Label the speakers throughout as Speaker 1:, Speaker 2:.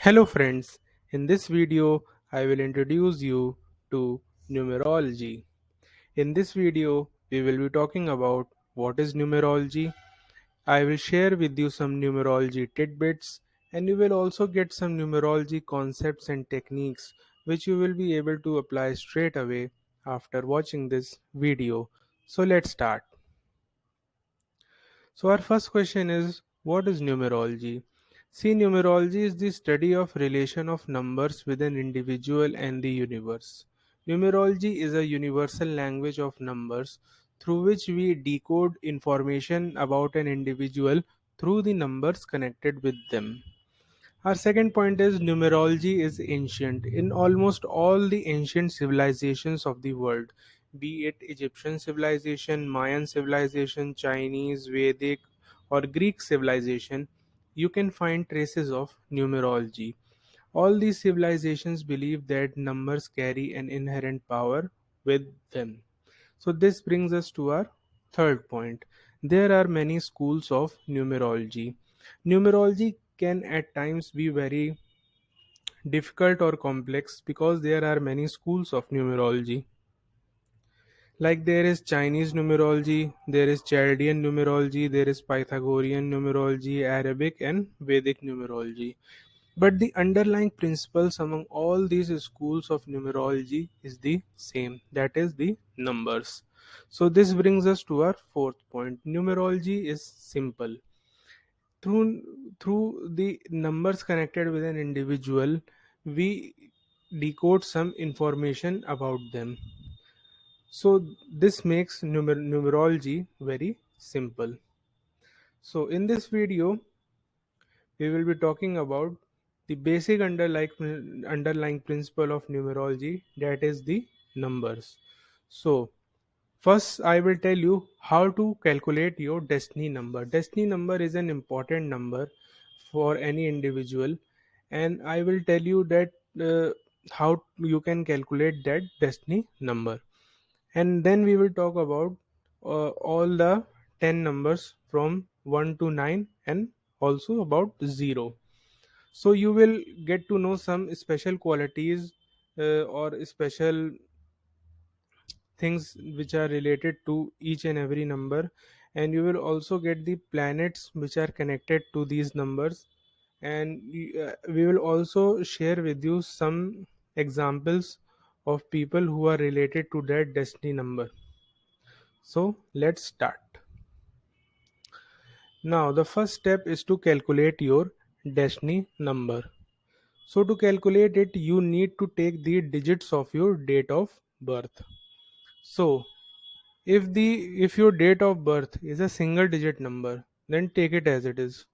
Speaker 1: Hello friends, in this video I will introduce you to numerology. In this video we will be talking about what is numerology. I will share with you some numerology tidbits and you will also get some numerology concepts and techniques which you will be able to apply straight away after watching this video. So let's start. So, our first question is what is numerology? See, numerology is the study of relation of numbers with an individual and the universe. Numerology is a universal language of numbers through which we decode information about an individual through the numbers connected with them. Our second point is numerology is ancient. In almost all the ancient civilizations of the world, be it Egyptian civilization, Mayan civilization, Chinese, Vedic, or Greek civilization, you can find traces of numerology. All these civilizations believe that numbers carry an inherent power with them. So, this brings us to our third point. There are many schools of numerology. Numerology can at times be very difficult or complex because there are many schools of numerology. Like there is Chinese numerology, there is Chaldean numerology, there is Pythagorean numerology, Arabic and Vedic numerology. But the underlying principles among all these schools of numerology is the same, that is the numbers. So this brings us to our fourth point. Numerology is simple. Through the numbers connected with an individual, we decode some information about them. So this makes numerology very simple. So in this video, we will be talking about the basic underlying principle of numerology, that is the numbers. So first I will tell you how to calculate your destiny number. Destiny number is an important number for any individual, and I will tell you that how you can calculate that destiny number, and then we will talk about all the 10 numbers from 1 to 9 and also about 0. So you will get to know some special qualities or special things which are related to each and every number, and you will also get the planets which are connected to these numbers, and we will also share with you some examples of people who are related to that destiny number. So let's start. Now the first step is to calculate your destiny number. So to calculate it, you need to take the digits of your date of birth. So if your date of birth is a single digit number, then take it as it is.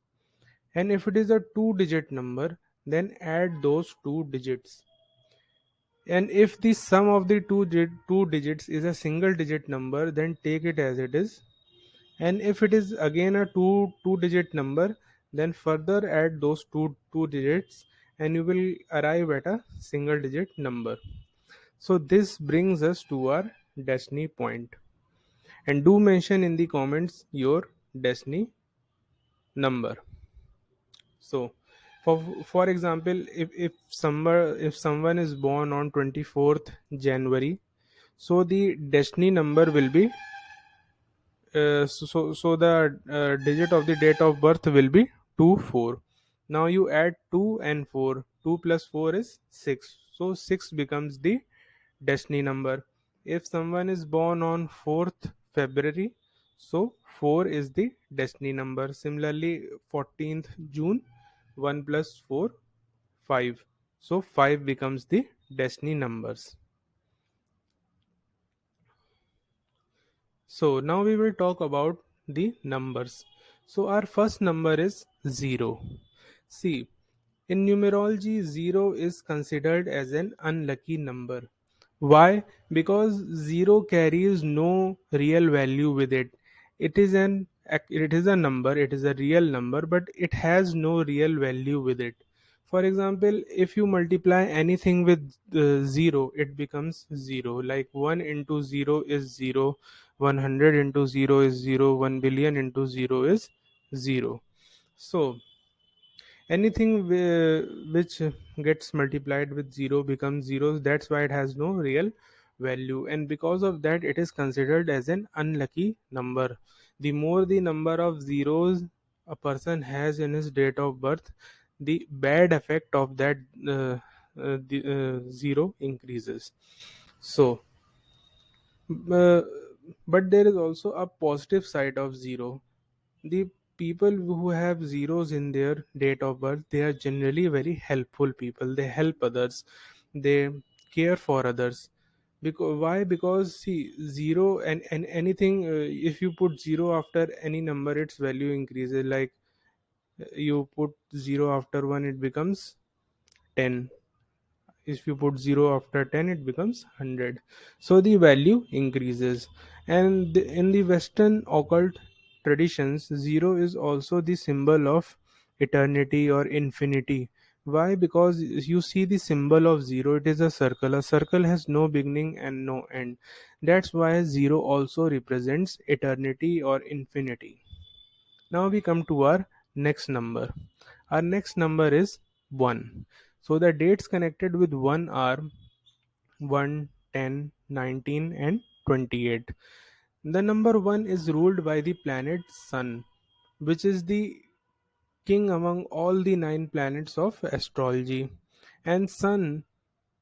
Speaker 1: And if it is a two digit number, then add those two digits. And if the sum of the two digits is a single digit number, then take it as it is. And if it is again a two digit number, then further add those two digits and you will arrive at a single digit number. So this brings us to our destiny point. And do mention in the comments your destiny number. So for example, if someone is born on 24th January, so the destiny number will be so the digit of the date of birth will be 24. Now you add 2 and 4. 2 plus 4 is 6. So 6 becomes the destiny number. If someone is born on 4th February, so 4 is the destiny number. Similarly, 14th June, 1 plus 4, 5. So 5 becomes the destiny numbers. So now we will talk about the numbers. So our first number is 0. See, in numerology, 0 is considered as an unlucky number. Why? Because 0 carries no real value with it. It is a number, it is a real number, but it has no real value with it. For example, if you multiply anything with 0, it becomes 0. Like 1 into 0 is 0, 100 into 0 is 0, 1 billion into 0 is 0. So Anything which gets multiplied with 0 becomes 0. That's why it has no real value, and because of that it is considered as an unlucky number. The more the number of zeros a person has in his date of birth, the bad effect of that zero increases. So uh, but there is also a positive side of zero. The people who have zeros in their date of birth, they are generally very helpful people. They help others, they care for others. Because why? Because see, zero and anything, if you put zero after any number, its value increases. Like you put zero after 1, it becomes 10. If you put 0 after 10, it becomes 100. So the value increases. And in the western occult traditions, 0 is also the symbol of eternity or infinity. Why? Because you see the symbol of 0, it is a circle. A circle has no beginning and no end. That's why 0 also represents eternity or infinity. Now we come to our next number. Our next number is 1. So the dates connected with 1 are 1, 10, 19, and 28. The number 1 is ruled by the planet Sun, which is the king among all the 9 planets of astrology. And Sun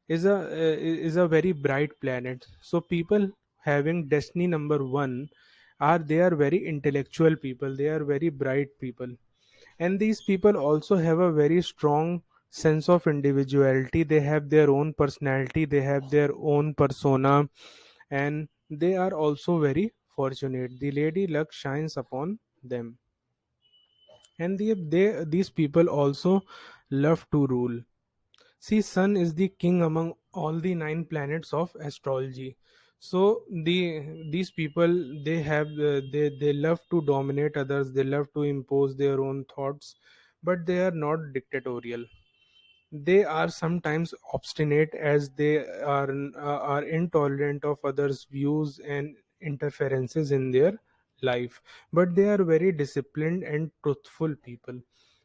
Speaker 1: is a very bright planet. So people having destiny number 1 are very intellectual people. They are very bright people, and these people also have a very strong sense of individuality. They have their own personality, they have their own persona, and they are also very fortunate. The lady luck shines upon them, and these people also love to rule. See, Sun is the king among all the 9 planets of astrology. So these people, they love to dominate others. They love to impose their own thoughts, but they are not dictatorial. They are sometimes obstinate, as they are intolerant of others' views and interferences in their life. But they are very disciplined and truthful people.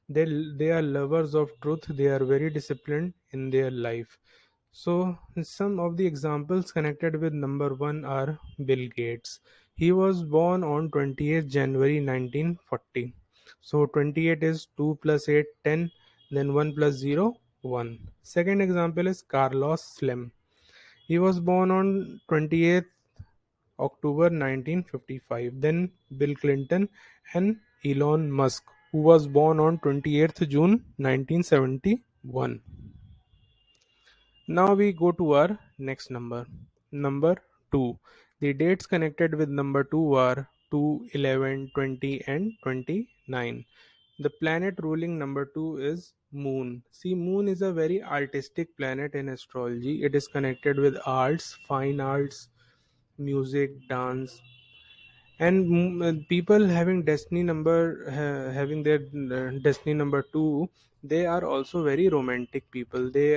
Speaker 1: They are lovers of truth. They are very disciplined in their life. So some of the examples connected with number 1 are Bill Gates. He was born on 28th January 1940. So 28 is 2 plus 8 10, then 1 plus 0 1. Second example is Carlos Slim. He was born on 28th October 1955. Then Bill Clinton and Elon Musk, who was born on 28th June 1971. Now we go to our next number, number 2. The dates connected with number 2 are 2, 11, 20, and 29. The planet ruling number 2 is Moon. See, Moon is a very artistic planet in astrology. It is connected with arts, fine arts, music, dance, and people having having their destiny number 2, they are also very romantic people. They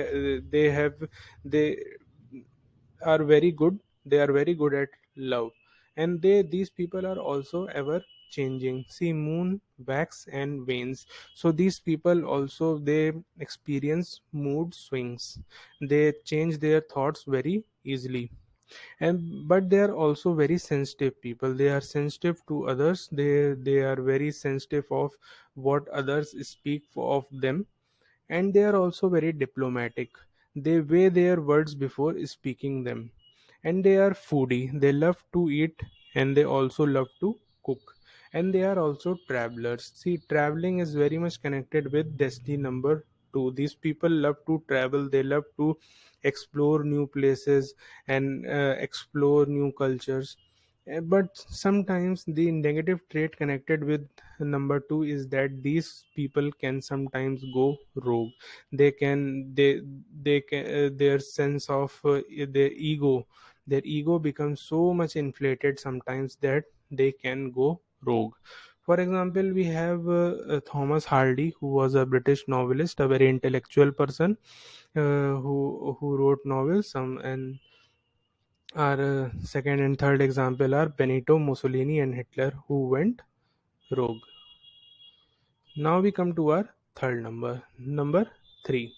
Speaker 1: are very good. They are very good at love, and these people are also ever changing. See, moon wax and wanes. So these people also, they experience mood swings. They change their thoughts very easily, and but they are also very sensitive people. They are sensitive to others. They are very sensitive of what others speak of them, and they are also very diplomatic. They weigh their words before speaking them, and they are foodie. They love to eat, and they also love to cook, and they are also travelers. See, traveling is very much connected with destiny number 2. These people love to travel. They love to explore new places and explore new cultures. But sometimes the negative trait connected with number 2 is that these people can sometimes go rogue. They can their sense of their ego, their ego becomes so much inflated sometimes that they can go rogue. For example, we have Thomas Hardy, who was a British novelist, a very intellectual person, who wrote novels. And our second and third example are Benito Mussolini and Hitler, who went rogue. Now we come to our third number. Number 3.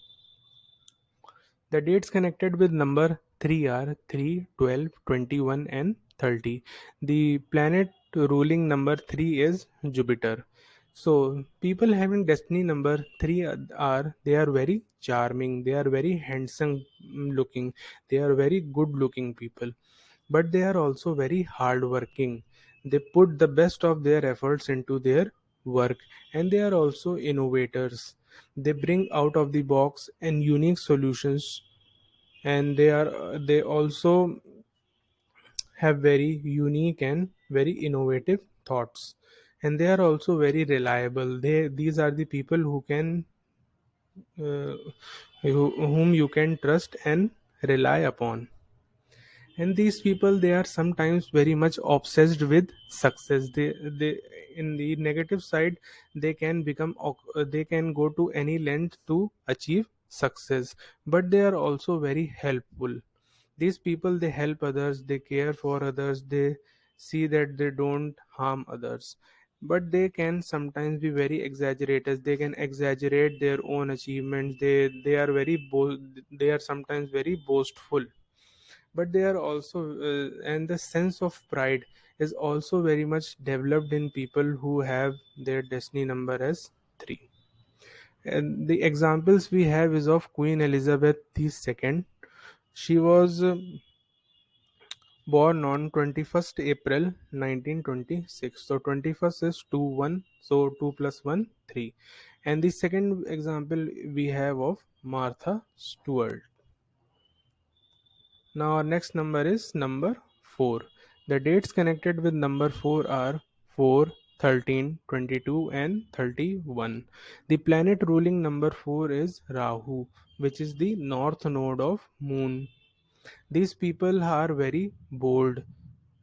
Speaker 1: The dates connected with number 3 are 3, 12, 21, and 30. The planet ruling number 3 is Jupiter. So, people having destiny number 3 are they are very charming, they are very handsome looking, they are very good looking people, but they are also very hardworking. They put the best of their efforts into their work, and they are also innovators. They bring out of the box and unique solutions, and they also have very unique and very innovative thoughts, and they are also very reliable. These are the people who can uh, whom you can trust and rely upon. And these people, they are sometimes very much obsessed with success. They in the negative side, they can they can go to any length to achieve success, but they are also very helpful. These people, they help others, they care for others, they see that they don't harm others, but they can sometimes be very exaggerators. They can exaggerate their own achievements. They are they are sometimes very boastful, but they are also and the sense of pride is also very much developed in people who have their destiny number as 3. And the examples we have is of Queen Elizabeth II. She was born on 21st April 1926. So 21st is 2 1, so 2 plus 1 3. And the second example we have of Martha Stewart. Now our next number is number 4. The dates connected with number 4 are 4, 13, 22, and 31. The planet ruling number 4 is Rahu, which is the north node of Moon. These people are very bold.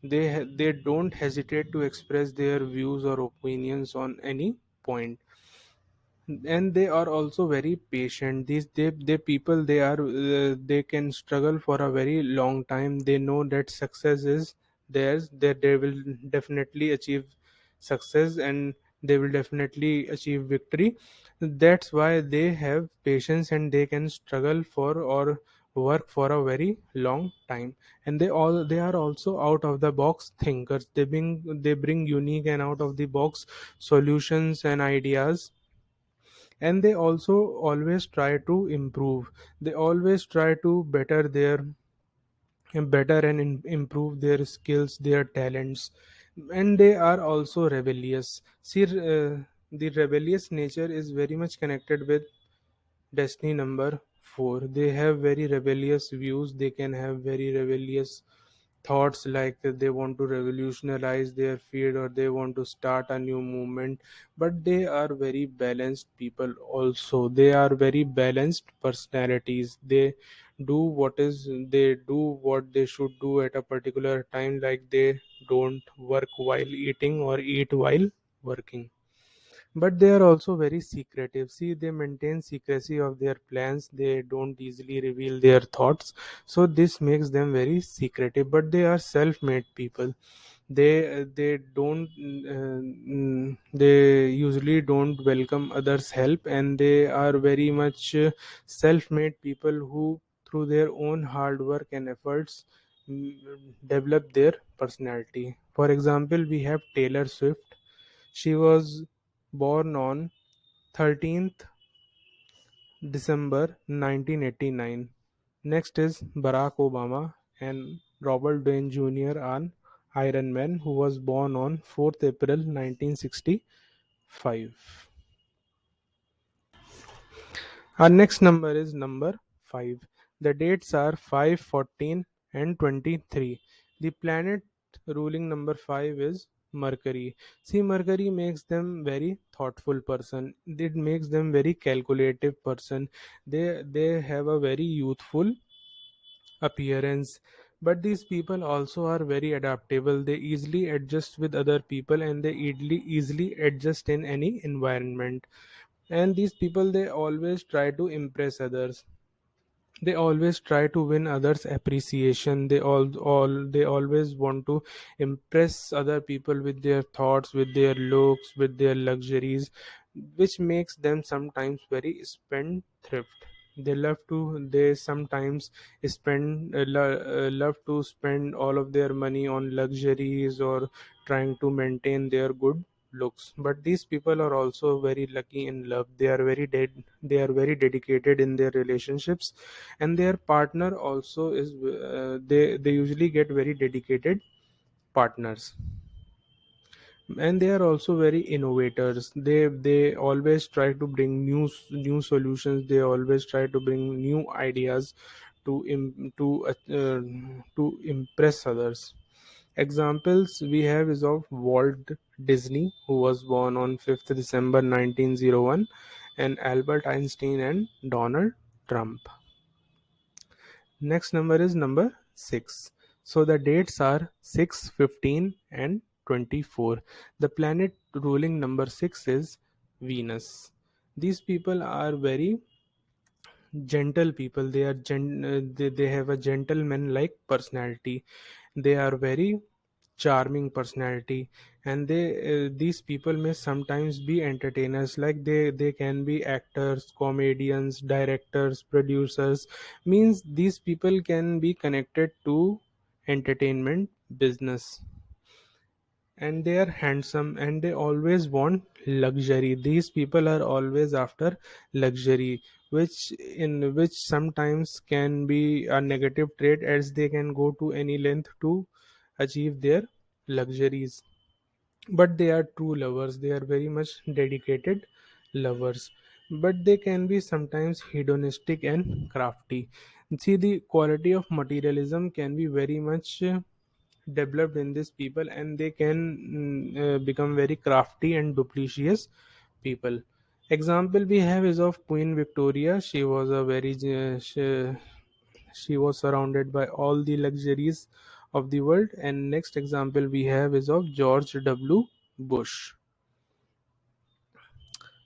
Speaker 1: They don't hesitate to express their views or opinions on any point, and they are also very patient. These they people, they are they can struggle for a very long time. They know that success is theirs, that they will definitely achieve success, and they will definitely achieve victory. That's why they have patience, and they can struggle for or work for a very long time. And they are also out of the box thinkers. They bring unique and out of the box solutions and ideas, and they also always try to improve. They always try to better and improve their skills, their talents. And they are also rebellious. See, the rebellious nature is very much connected with destiny number 4. They have very rebellious views. They can have very rebellious thoughts, like they want to revolutionize their field or they want to start a new movement. But they are very balanced people also. They are very balanced personalities. They do what they should do at a particular time, like they don't work while eating or eat while working. But they are also very secretive. See, they maintain secrecy of their plans. They don't easily reveal their thoughts. So this makes them very secretive. But they are self-made people. They don't they usually don't welcome others' help, and they are very much self-made people who, through their own hard work and efforts, mm, develop their personality. For example, we have Taylor Swift. She was born on 13th December 1989. Next is Barack Obama and Robert Downey Jr. on Iron Man, who was born on 4th April 1965. Our next number is number 5. The dates are 5, 14, and 23. The planet ruling number 5 is Mercury. See, Mercury makes them very thoughtful person. It makes them very calculative person. They have a very youthful appearance. But these people also are very adaptable. They easily adjust with other people, and they easily adjust in any environment. And these people, they always try to impress others. They always try to win others appreciation. They always want to impress other people with their thoughts, with their looks, with their luxuries. which makes them sometimes very spendthrift. They sometimes love to spend all of their money on luxuries or trying to maintain their good looks. But these people are also very lucky in love. They are very dedicated in their relationships, and their partner also is they usually get very dedicated partners. And they are also very innovators. They always try to bring new solutions. They always try to bring new ideas to impress others. Examples we have is of Walt Disney, who was born on 5th December 1901, and Albert Einstein and Donald Trump. Next number is number 6. So the dates are 6, 15, and 24. The planet ruling number 6 is Venus. These people are very gentle people. They have a gentleman like personality. They are very charming personality, and these people may sometimes be entertainers. Like they can be actors, comedians, directors, producers. Means these people can be connected to entertainment business. And they are handsome, and they always want luxury. These people are always after luxury, which sometimes can be a negative trait, as they can go to any length to achieve their luxuries. But they are true lovers. They are very much dedicated lovers. But they can be sometimes hedonistic and crafty. See, the quality of materialism can be very much developed in these people, and they can become very crafty and duplicitous people. Example we have is of Queen Victoria. She was surrounded by all the luxuries of the world. And next example we have is of George W. Bush.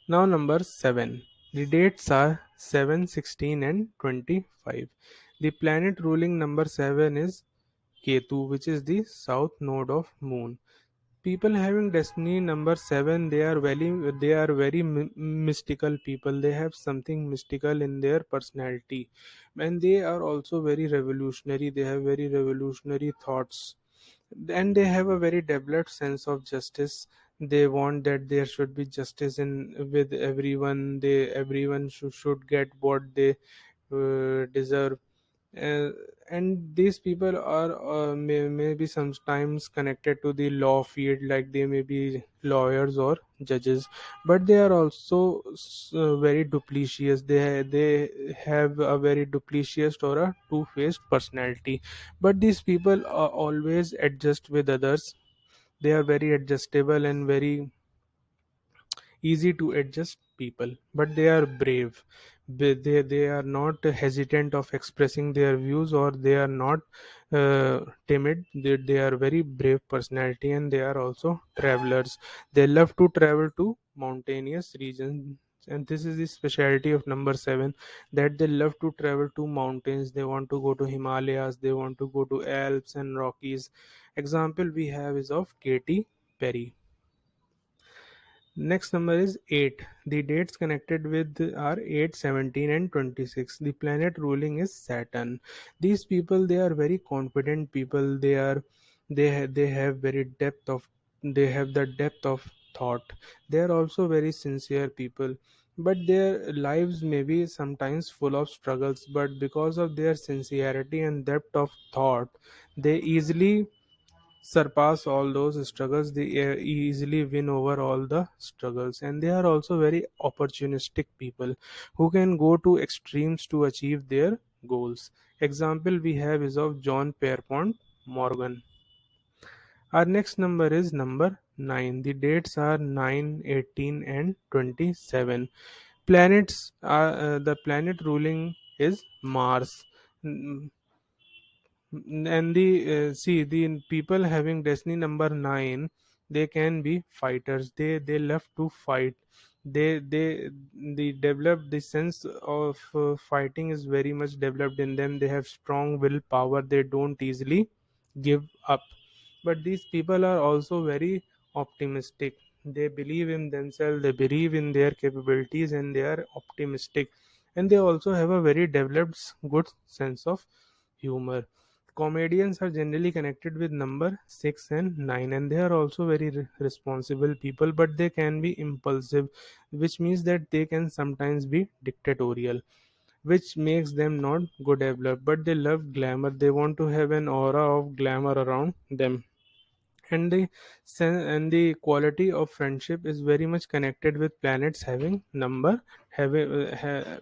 Speaker 1: Now number 7. The dates are 7, 16, and 25. The planet ruling number 7 is Ketu, which is the south node of moon. People having destiny number 7, they are very mystical people. They have something mystical in their personality, and they are also very revolutionary. They have very revolutionary thoughts, and they have a very developed sense of justice. They want that there should be justice in with everyone. Everyone should get what they deserve. uh, and these people are may be sometimes connected to the law field, like they may be lawyers or judges. But they are also very duplicitous. They have a very duplicitous or a two-faced personality. But these people always adjust with others. They are very adjustable and very easy to adjust people. But they are brave. They are not hesitant of expressing their views, or they are not timid. They are very brave personality, and they are also travelers. They love to travel to mountainous regions. And this is the specialty of number 7, that they love to travel to mountains. They want to go to Himalayas, they want to go to Alps and Rockies. Example we have is of Katy Perry. Next number is 8. The dates connected with are 8, 17, and 26. The planet ruling is Saturn. These people, they are very confident people. They have very depth of they have the depth of thought. They are also very sincere people. But their lives may be sometimes full of struggles, but because of their sincerity and depth of thought, they easily surpass all those struggles. They easily win over all the struggles. And they are also very opportunistic people, who can go to extremes to achieve their goals. Example we have is of John Pierpont Morgan. Our next number is number 9. The dates are 9, 18, and 27. The planet ruling is Mars. Mm, and the people having destiny number 9, they can be fighters. They love to fight. They develop the sense of fighting is very much developed in them. They have strong willpower. They don't easily give up. But these people are also very optimistic. They believe in themselves, they believe in their capabilities, and they are optimistic. And they also have a very developed good sense of humor. Comedians are generally connected with number 6 and 9, and they are also very responsible people, but they can be impulsive, which means that they can sometimes be dictatorial, which makes them not good developed. But they love glamour, they want to have an aura of glamour around them. And the quality of friendship is very much connected with planets having number,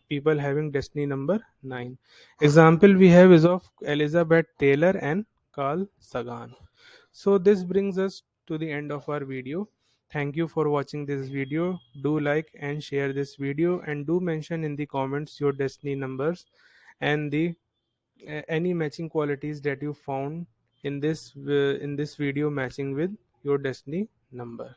Speaker 1: people having destiny number 9. Example we have is of Elizabeth Taylor and Carl Sagan. So this brings us to the end of our video. Thank you for watching this video. Do like and share this video, and do mention in the comments your destiny numbers and the any matching qualities that you found in this video matching with your destiny number.